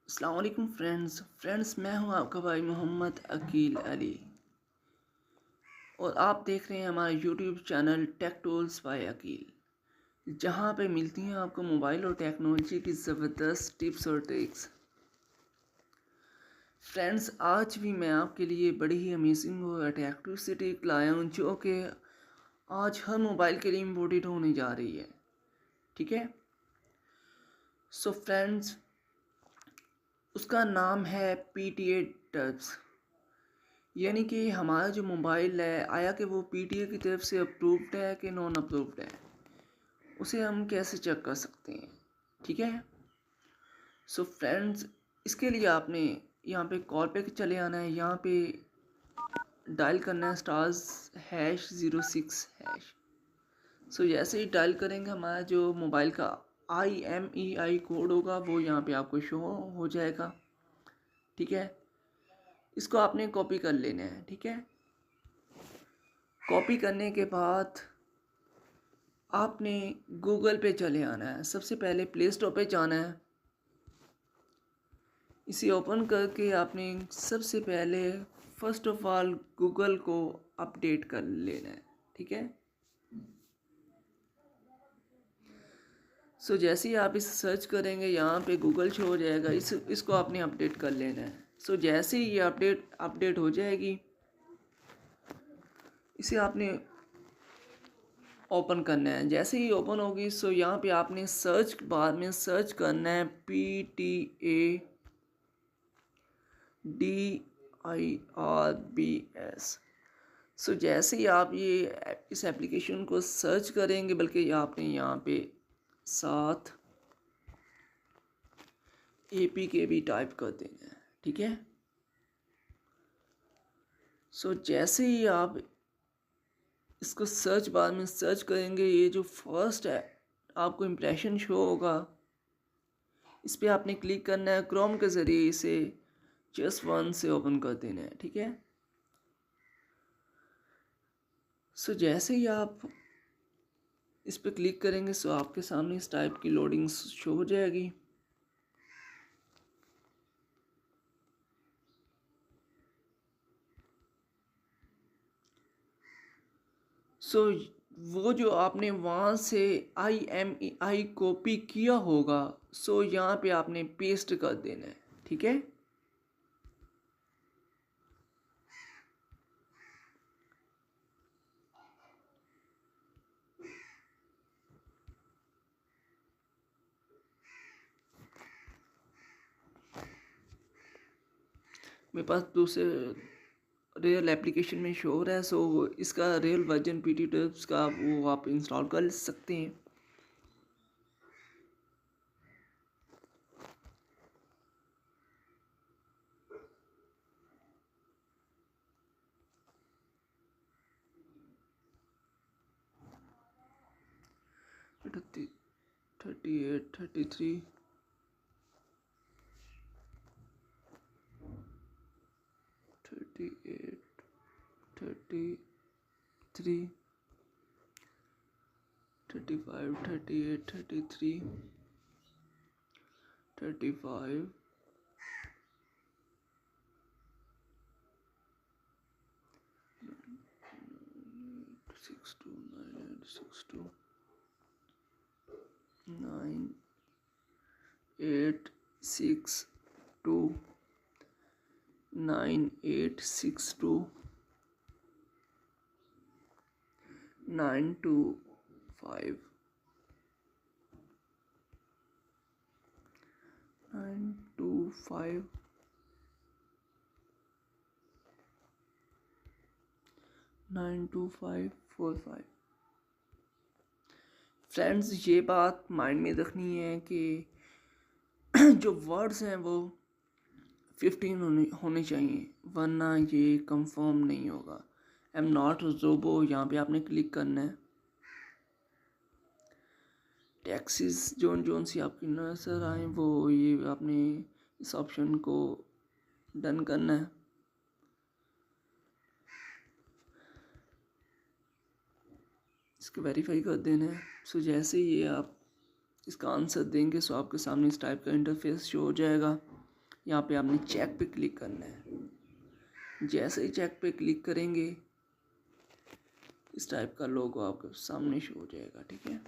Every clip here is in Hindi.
अस्सलाम वालेकुम फ्रेंड्स मैं हूं आपका भाई मोहम्मद अकील अली और आप देख रहे हैं हमारा YouTube channel Tech Tools by Aqeel, जहां पे मिलती हैं आपको मोबाइल और टेक्नोलॉजी की ज़बरदस्त टिप्स और ट्रिक्स। फ्रेंड्स, आज भी मैं आपके लिए बड़ी ही अमेजिंग और अट्रैक्टिव सी टिप लाया हूँ जो कि आज हर मोबाइल के लिए इम्पोर्टेंट होने जा रही है। ठीक है, सो फ्रेंड्स, उसका नाम है PTA टच। यानी कि हमारा जो मोबाइल है आया कि वो PTA की तरफ से अप्रूव्ड है कि नॉन अप्रूव्ड है, उसे हम कैसे चेक कर सकते हैं। ठीक है, सो फ्रेंड्स, इसके लिए आपने यहाँ पे कॉल पे चले आना है। यहाँ पे डायल करना है *#06#। सो जैसे ही डायल करेंगे हमारा जो मोबाइल का IMEI कोड होगा वो यहाँ पे आपको शो हो जाएगा। ठीक है, इसको आपने कॉपी कर लेना है। ठीक है, कॉपी करने के बाद आपने गूगल पे चले आना है। सबसे पहले प्ले स्टोर पे जाना है। इसे ओपन करके आपने सबसे पहले फर्स्ट ऑफ ऑल गूगल को अपडेट कर लेना है। ठीक है, सो जैसे ही आप इसे सर्च करेंगे यहाँ पे गूगल शो हो जाएगा। इसको आपने अपडेट कर लेना है। सो जैसे ही ये अपडेट हो जाएगी, इसे आपने ओपन करना है। जैसे ही ओपन होगी सो यहाँ पे आपने सर्च बार में सर्च करना है PTADIRBS। सो जैसे ही आप ये इस एप्लीकेशन को सर्च करेंगे, बल्कि आपने यहाँ पे साथ APK भी टाइप कर देना है। ठीक है, सो जैसे ही आप इसको सर्च बार में सर्च करेंगे, ये जो फर्स्ट है आपको इम्प्रेशन शो होगा, इस पर आपने क्लिक करना है। क्रोम के ज़रिए इसे जस्ट वन से ओपन कर देना है। ठीक है, सो जैसे ही आप इस पर क्लिक करेंगे सो आपके सामने इस टाइप की लोडिंग शो हो जाएगी। सो वो जो आपने वहाँ से IMEI कॉपी किया होगा, सो यहाँ पे आपने पेस्ट कर देना है। ठीक है, मेरे पास दूसरे रियल एप्लीकेशन में शो हो रहा है, सो इसका रियल वर्जन PT टर्ब्स का वो आप इंस्टॉल कर सकते हैं। थर्टी 38 33 38 33 35 38 33 35 62 9 8 6 2 9 8 6 2 9 2 5 9 2 5 9 2 5 4 5। फ्रेंड्स, ये बात माइंड में रखनी है कि जो वर्ड्स हैं वो 15 होने चाहिए, वरना ये कंफर्म नहीं होगा। आई एम नॉट रोबो, यहाँ पे आपने क्लिक करना है। टैक्सीज जोन जोन सी आपकी नजर आए वो ये आपने इस ऑप्शन को डन करना है। इसको वेरीफाई कर देना है। सो जैसे ही ये आप इसका आंसर देंगे सो आपके सामने इस टाइप का इंटरफेस शो हो जाएगा। यहाँ पे आपने चेक पे क्लिक करना है। जैसे ही चेक पे क्लिक करेंगे इस टाइप का लोगो आपके सामने शो हो जाएगा। ठीक है,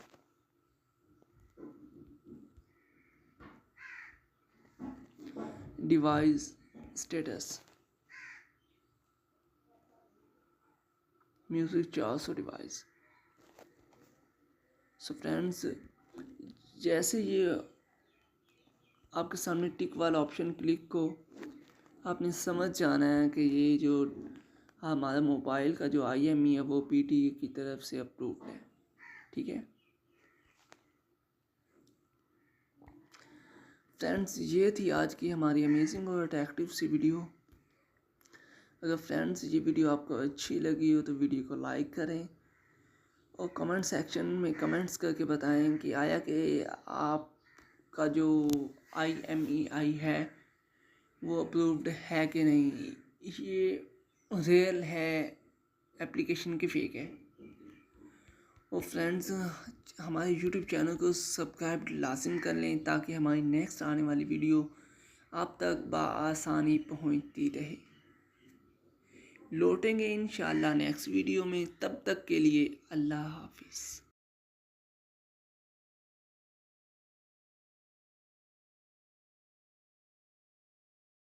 device status music 400 device. So friends, जैसे ये आपके सामने टिक वाला ऑप्शन क्लिक को आपने समझ जाना है कि ये जो हमारा मोबाइल का जो IMEI है वो PTE की तरफ से अप्रूव्ड है। ठीक है फ्रेंड्स, ये थी आज की हमारी अमेजिंग और अट्रैक्टिव सी वीडियो। अगर फ्रेंड्स ये वीडियो आपको अच्छी लगी हो तो वीडियो को लाइक करें और कमेंट सेक्शन में कमेंट्स करके बताएं कि आया कि आपका जो IMEI है वो अप्रूव्ड है कि नहीं, ये रियल है एप्लीकेशन की फेक है। और फ्रेंड्स, हमारे YouTube चैनल को सब्सक्राइब लाजिम कर लें ताकि हमारी नेक्स्ट आने वाली वीडियो आप तक बआसानी पहुंचती रहे। लौटेंगे इंशाल्लाह नेक्स्ट वीडियो में, तब तक के लिए अल्लाह हाफिज़।